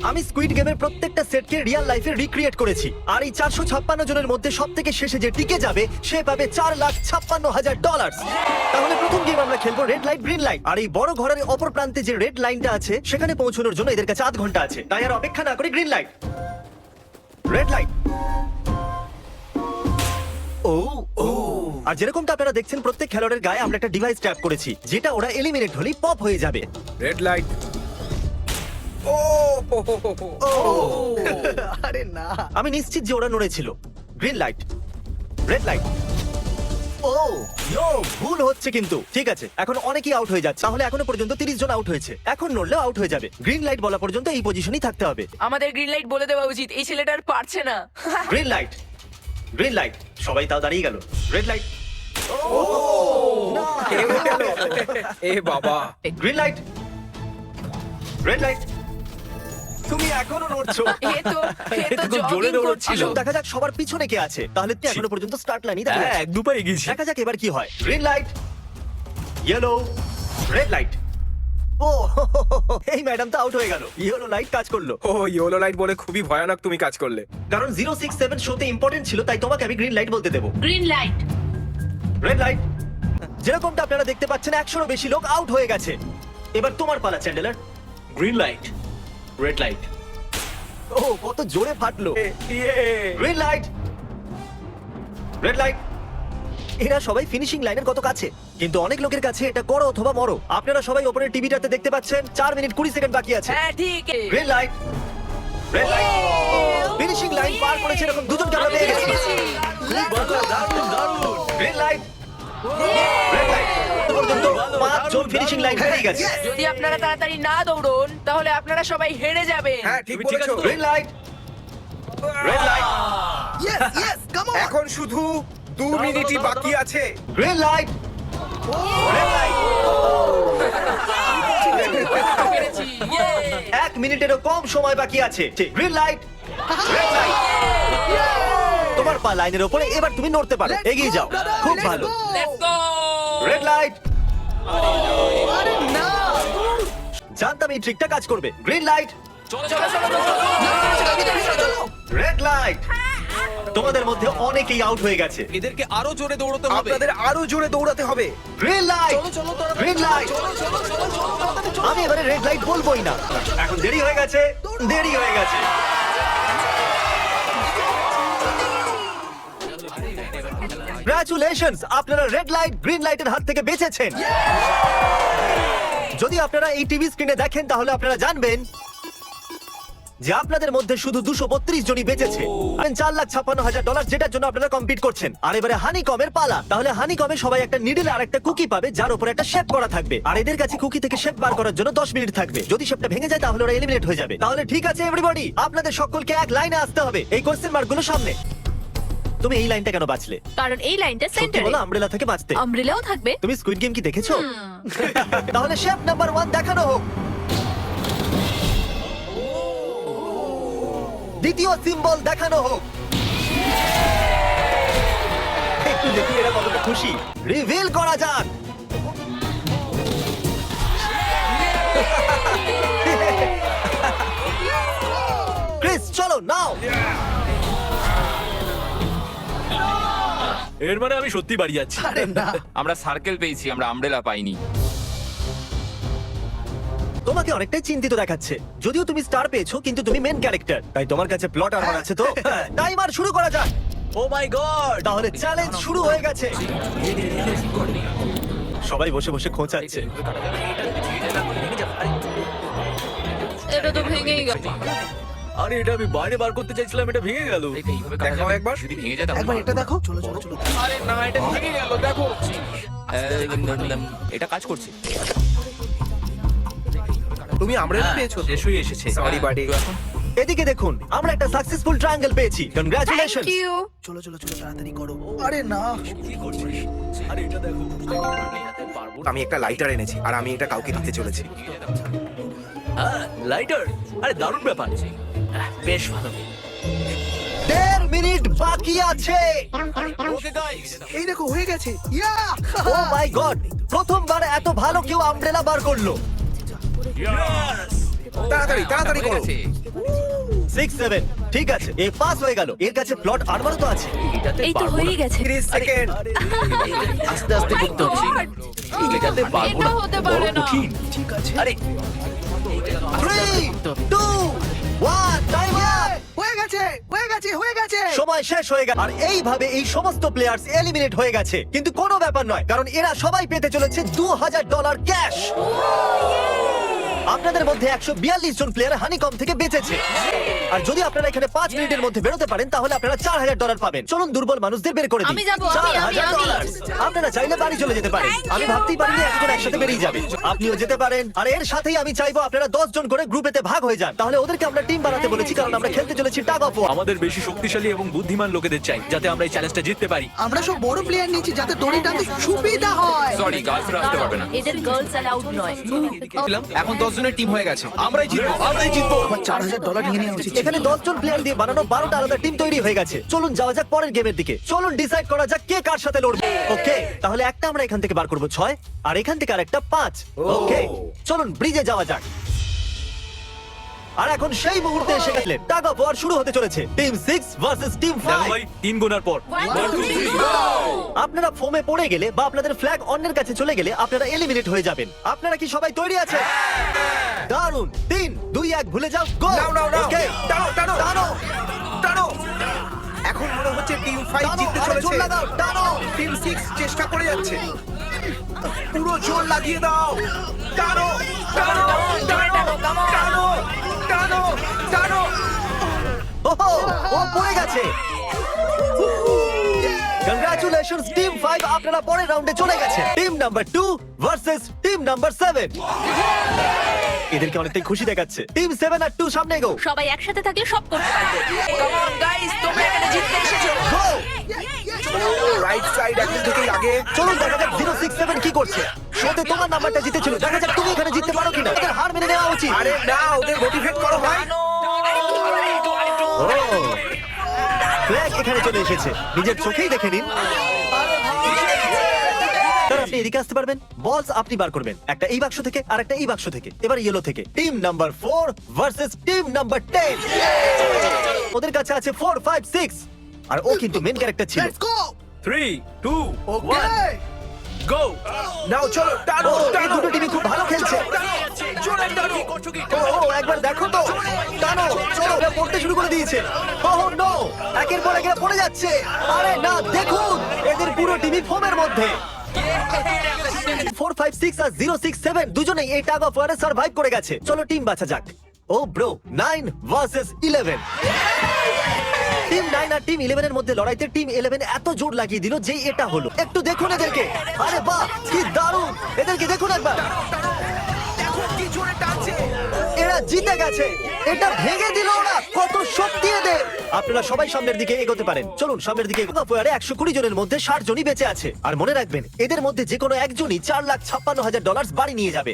আমি স্কুইড গেমের প্রত্যেকটা সেটকে রিয়েল লাইফে রিক্রিয়েট করেছি, আর এই 456 জনের মধ্যে সব থেকে শেষে যে টিকে যাবে সে পাবে $4,56,000। তাহলে প্রথম গেম আমরা খেলবো রেড লাইট গ্রিন লাইট। আর এই বড় ঘরের অপর প্রান্তে যে রেড লাইনটা আছে সেখানে পৌঁছানোর জন্য এদের কাছে 8 ঘন্টা আছে। তাই আর অপেক্ষা না করে গ্রিন লাইট, রেড লাইট। আর যেরকমটা আপনারা দেখছেন প্রত্যেক খেলোয়াড়ের গায়ে আমরা একটা ডিভাইস ট্যাপ করেছি, যেটা ওরা এলিমিনেট হলেই পপ হয়ে যাবে। Red light. আরে না, আমি নিশ্চিত যে ওরা নড়েছিল। Green light, red light. ও ইয়ো, ভুল হচ্ছে কিন্তু। ঠিক আছে, এখন অনেকেই আউট হয়ে যাচ্ছে। তাহলে এখনো পর্যন্ত 30 জন আউট হয়েছে। এখন নড়লেও আউট হয়ে যাবে। গ্রিন লাইট বলা পর্যন্ত এই পজিশনেই থাকতে হবে। আমাদের গ্রিন লাইট বলে দেওয়া উচিত, এই ছেলেটা আর পারছে না। Green light, green light. সবাই তাও দাঁড়িয়ে গেল। রেড লাইট, এ বাবা। Green light, red light. তুমি এখনো নড়ছো। এ তো খুব জোরে jogging দৌড়চ্ছিল। করছিল। দেখা যাক সবার পিছনে কে আছে। তাহলে তুই এখনো পর্যন্ত স্টার্ট লাইনই দাঁড়িয়ে হ্যাঁ, আছিস। 1-2 পা এগিয়েছি। দেখা যাক এবার কি হয়। Green light, yellow, red light. ও এই ম্যাডাম তো আউট হয়ে গেল। ইয়েলো লাইট কাজ করলো। ও ইয়েলো লাইট বলে খুবই ভয়ানক তুমি কাজ করলে। কারণ 067 শোতে ইম্পর্টেন্ট ছিল, তাই তোমাকে আমি গ্রিন লাইট বলতে দেবো। Green light. Red light. যেরকমটা আপনারা দেখতে পাচ্ছেন 100-রও বেশি লোক আউট হয়ে গেছে। এবার তোমার পালা Chandler. Green light, red light. ও কত জোরে ফাটলো। Green light, red light. এরা সবাই ফিনিশিং লাইনের কত কাছে, কিন্তু অনেক লোকের কাছে এটা করো অথবা মরো। আপনারা সবাই ওপরের টিভিটাতে দেখতে পাচ্ছেন 4 মিনিট 20 সেকেন্ড বাকি আছে। হ্যাঁ ঠিক। Green light, red light. Finishing line পার করেছে এরকম দুজনকে আমরা পেয়ে গেছি। Green light, red light. পর্যন্ত 5 জন ফিনিশিং লাইন পেরিয়ে গেছে। যদি আপনারা তাড়াতাড়ি না দৌড়ন তাহলে আপনারা সবাই হেরে যাবেন। হ্যাঁ ঠিক তুমি ঠিক বলেছো। আছো তো? গ্রিন লাইট, রেড লাইট, এখন শুধু 2 মিনিটই বাকি আছে। Green light, red light. পেরেছি। ইয়ে! 1 মিনিটেরও কম সময় বাকি আছে। Green light, red light. তোমার পা লাইনের উপরে, এবার তুমি নড়তে পারো। এগিয়ে যাও, খুব ভালো। Let's go! Red light. জানতাম এই ট্রিকটা কাজ করবে। Green light, red light. তোমাদের মধ্যে অনেকেই আউট হয়ে গেছে। এদেরকে আরো জোরে দৌড়তে হবে। আপনাদের আরো জোরে দৌড়াতে হবে। Green light, green light. আমি এবারে রেড লাইট বলবোই না। এখন দেরি হয়ে গেছে, দেরি হয়ে গেছে। কংগ্রাচুলেশনস, আপনারা রেড লাইট গ্রিন লাইটের হাত থেকে বেঁচেছেন। যদি আপনারা এই টিভি স্ক্রিনে দেখেন তাহলে আপনারা জানবেন যে আপনাদের মধ্যে শুধু 232 জনই বেঁচেছে। $4,56,000 যেটার জন্য আপনারা কম্পিট করছেন। আর এবারে হানিকমের পালা। তাহলে হানিকমে সবাই একটা নিডল আর একটা কুকি পাবে, যার উপরে একটা শেপ করা থাকবে। আর এদের কাছে কুকি থেকে শেপ বার করার জন্য 10 মিনিট থাকবে। যদি শেপটা ভেঙে যায় তাহলে ওরা এলিমিনেট হয়ে যাবে। তাহলে ঠিক আছে এভরিবডি, আপনাদের সকলকে এক লাইনে আসতে হবে এই কোশ্চেন মার্কগুলো সামনে। তুমি এই লাইনটা কেন বাঁচলে? কারণ এই লাইনটা সত্যি সেন্টারে। বলো, আমব্রেলা থেকে বাঁচতে। আমব্রেলাও থাকবে। তুমি স্কুইড গেম কি দেখেছো? তাহলে শেপ নাম্বার 1 দেখানো হোক। দ্বিতীয় সিম্বল দেখানো হোক। একটু দেখি এরা কতটা খুশি। রিভিল করা যাক। ক্রিস চলো নাও। এর মানে আমি সত্যি বাড়ি যাচ্ছি। আরে না, আমরা সার্কেল পেয়েছি, আমরা আমব্রেলা পাইনি। তোমাকে অনেকটাই চিন্তিত দেখাচ্ছে। যদিও তুমি স্টার পেয়েছো, কিন্তু তুমি মেন ক্যারেক্টার, তাই তোমার কাছে প্লট আর্মার আছে তো। টাইমার শুরু করা যাক। ও মাই গড! তাহলে চ্যালেঞ্জ শুরু হয়ে গেছে। সবাই বসে বসে খোঁচাচ্ছে। এটা তো ভেঙেই গেল। আরে এটা আমি বাইরে বার করতে চাইছিলাম, এটা ভেঙে গেল। এইভাবে কাটা দেখাও যাবে? একবার। যদি ভেঙে যায় তাহলে একবার এটা দেখো। চলো চলো চলো। আরে না, এটা ভেঙে গেল, দেখো। এটা কাজ করছে। তুমি আমব্রেলা পেয়েছো? শেষ হয়ে এসেছে। Sorry buddy. এদিকে দেখুন, আমরা একটা সাকসেসফুল ট্রায়াঙ্গেল পেয়েছি। কংগ্রাচুলেশন। Thank you. চলো চলো চলো, তাড়াতাড়ি করো। আরে না, কি করছিস? আরে এটা দেখো। আমি একটা লাইটার এনেছি আর আমি এটা কাউকে দিতে চলেছি। হ্যাঁ, লাইটার। আরে দারুণ ব্যাপার। বেশ ভালো। 1.5 মিনিট বাকি আছে। ওকে গাইস, এই দেখো হয়ে গেছে। ইয়া! ও মাই গড, প্রথমবার এত ভালো কেউ আমব্রেলা বার করলো। ইয়েস! তাড়াতাড়ি তাড়াতাড়ি করো। 6 7 ঠিক আছে এ পাস হয়ে গেল। এর কাছে প্লট আরমারও তো আছে। এই তো হয়ে গেছে 30 সেকেন্ড। আস্তে আস্তে করতে হচ্ছে এটাতে পারবো এটা না হতে বড় পারে না। কঠিন ঠিক আছে আরে 3 2 1 টাইম আপ। হয়ে গেছে হয়ে গেছে হয়ে গেছে। সময় শেষ হয়ে গেল আর এইভাবে এই সমস্ত প্লেয়ার্স এলিমিনেট হয়ে গেছে। কিন্তু কোনো ব্যাপার নয়, কারণ এরা সবাই পেতে চলেছে $2000 ক্যাশ। আপনাদের মধ্যে 142 জন প্লেয়ার হানিকম থেকে বেঁচেছে। আর যদি আপনারা এখানে 5 মিনিটের মধ্যে বেরোতে পারেন তাহলে আপনারা $4000 পাবেন। চলুন দুর্বল মানুষদের বের করে দিই। আমি যাবো, আমি। $4000 আপনারা চাইলে বাড়ি চলে যেতে পারেন। আমি ভাবতেই পারিনি একজন একসাথে বেরিয়ে যাবে। আপনিও যেতে পারেন। আর এর সাথেই আমি চাইবো আপনারা 10 জন করে গ্রুপেতে ভাগ হয়ে যান। তাহলে ওদেরকে আমরা টিম বানাতে বলেছি, কারণ আমরা খেলতে চলেছি টাগ অফ ওয়ার। আমাদের বেশি শক্তিশালী এবং বুদ্ধিমান লোকেদের চাই যাতে আমরা এই চ্যালেঞ্জটা জিততে পারি আমরা সব বড় প্লেয়ার নিয়েছি যাতে দড়ি টানতে সুবিধা হয়। সরি গার্লসরা আসতে পারবে না। এদের গার্লস অ্যালাউড নয়। এখন 10 জনের টিম হয়ে গেছে। আমরাই জিতবো আমরাই জিতবো আমার $4000 নিয়ে নেওয়া উচিত। এখানে 10 জন প্লেয়ার দিয়ে বানানো 12টা আলাদা টিম তৈরি হয়ে গেছে। চলুন যাওয়া যাক পরের গেমের দিকে। চলুন ডিসাইড করা যাক কে কার সাথে লড়বে। ওকে, তাহলে একটা আমরা এখান থেকে বার করব 6 আর এখান থেকে আরেকটা 5। ওকে, চলুন ব্রিজে যাওয়া যাক। আর এখন সেই মুহূর্তে এসে গেলেন। টাগ অফ ওয়ার শুরু হতে চলেছে। টিম 6 ভার্সেস টিম দেখো 5। ভাই 3 গোনার পর আপনারা ফোমে পড়ে গেলে বা আপনাদের ফ্ল্যাগ অন্যের কাছে চলে গেলে আপনারা এলিমিনেট হয়ে যাবেন। আপনারা কি সবাই তৈরি আছেন? দারুন। 3 2 1 ভুলে যাও। গো। নাও নাও নাও। ওকে, টানো টানো টানো টানো। এখন মনে হচ্ছে টিম 5 টানো, জিততে আরে জোর চলেছে। লাগাও, টানো। টিম 6 চেষ্টা করে যাচ্ছে। পুরো জোর লাগিয়ে দাও। টানো টানো টানো টানো টানো টানো। ওহো, ও পড়ে গেছে। কংগ্রাচুলেশনস টিম 5, আপনারা পরের রাউন্ডে চলে গেছে। Team number 2 versus team number 7। এদেরকে অনেকটাই খুশি দেখাচ্ছে। টিম 7 আর 2 সামনে এগো। সবাই একসাথে থাকলে সব করতে পারবে। কাম অন গাইস, তোমরা এখানে জিততে এসেছো। Go! রাইট সাইড এখন থেকেই আগে। চলুন দেখা যাক 067 কি করছে। শোতে তোমার নাম্বারটা জিতেছিল, দেখা যাক তুমি এখানে জিততে পারো কিনা। ওদের হার মেনে নেওয়া উচিত। আরে না, ওদের মোটিভেট করো ভাই। ফ্ল্যাগ এখানে চলে এসেছে, নিজের চোখেই দেখে নিন। স্যার, আপনি এদিকে আসতে পারবেন। বলস আপনি বার করবেন, একটা এই বাক্স থেকে আর একটা এই বাক্স থেকে। এবার ইয়েলো থেকে। Team number 4 versus team number 10। ওদের কাছে আছে 4 5 6 আর ও কিন্তু মেন ক্যারেক্টার ছিল। Let's go. 3 2 ওকে 1 গো নাও চলো টানো ও, এই টানো। দুটো টিমই খুব ভালো খেলছে। জোরে টানো। ও একবার দেখো তো। টানো, চলো, ওরা পড়তে শুরু করে দিয়েছে। ওহ নো, একের পর এক এরা পড়ে যাচ্ছে। আরে না, দেখুন এদের পুরো টিমই ফোমের মধ্যে। 4 5 6 আর 067 দুজনেই এই টাগ অফ ওয়ারে সার্ভাইভ করে গেছে। চলো টিম বাছা যাক। ও ব্রো, 9 ভার্সেস 11। টিম 9 আর টিম 11 এর মধ্যে লড়াইতে টিম 11 এত জোর লাগিয়ে দিল যে এটা হলো। একটু দেখুন এদেরকে। আরে বাহ, কি দারুণ। এদেরকে দেখুন একবার। দেখো কি জোরে টানছে। এরা জিতে গেছে। এটা ভেঙে দিল ওরা। কত শক্তি এদের। আপনারা সবাই সামনের দিকে এগোতে পারেন। চলুন সামনের দিকে। এগোতে 120 জনের মধ্যে 60 জনই বেঁচে আছে। আর মনে রাখবেন, এদের মধ্যে যে কোনো একজনই $4,56,000 বাড়ি নিয়ে যাবে।